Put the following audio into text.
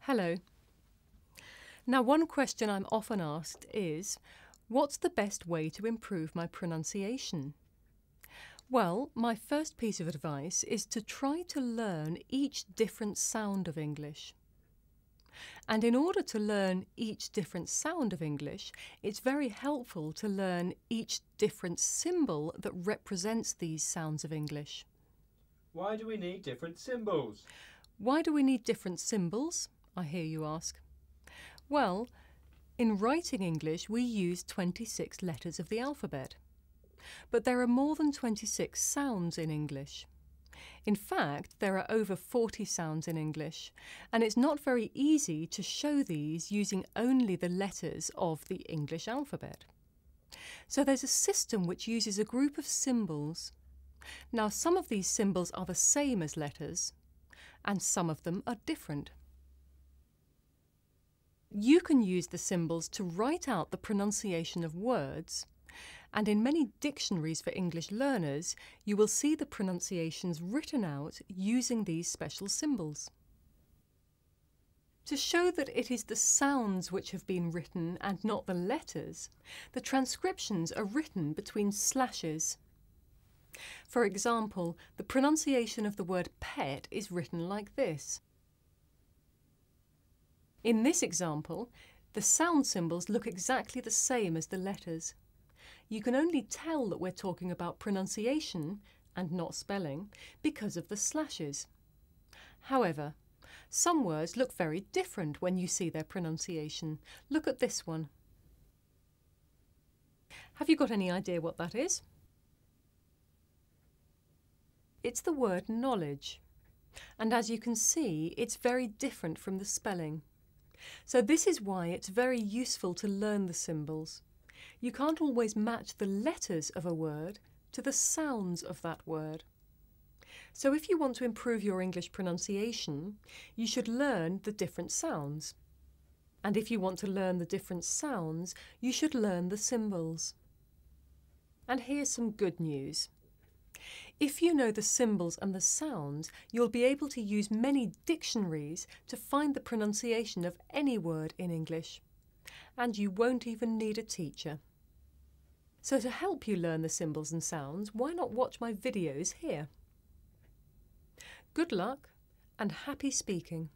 Hello. Now, one question I'm often asked is, what's the best way to improve my pronunciation? Well, my first piece of advice is to try to learn each different sound of English. And in order to learn each different sound of English, it's very helpful to learn each different symbol that represents these sounds of English. Why do we need different symbols? Why do we need different symbols? I hear you ask. Well, in writing English, we use 26 letters of the alphabet. But there are more than 26 sounds in English. In fact, there are over 40 sounds in English, and it's not very easy to show these using only the letters of the English alphabet. So there's a system which uses a group of symbols. Now, some of these symbols are the same as letters, and some of them are different. You can use the symbols to write out the pronunciation of words, and in many dictionaries for English learners, you will see the pronunciations written out using these special symbols. To show that it is the sounds which have been written and not the letters, the transcriptions are written between slashes. For example, the pronunciation of the word pet is written like this. In this example, the sound symbols look exactly the same as the letters. You can only tell that we're talking about pronunciation and not spelling because of the slashes. However, some words look very different when you see their pronunciation. Look at this one. Have you got any idea what that is? It's the word knowledge. And as you can see, it's very different from the spelling. So this is why it's very useful to learn the symbols. You can't always match the letters of a word to the sounds of that word. So if you want to improve your English pronunciation, you should learn the different sounds. And if you want to learn the different sounds, you should learn the symbols. And here's some good news. If you know the symbols and the sounds, you'll be able to use many dictionaries to find the pronunciation of any word in English. And you won't even need a teacher. So to help you learn the symbols and sounds, why not watch my videos here? Good luck and happy speaking.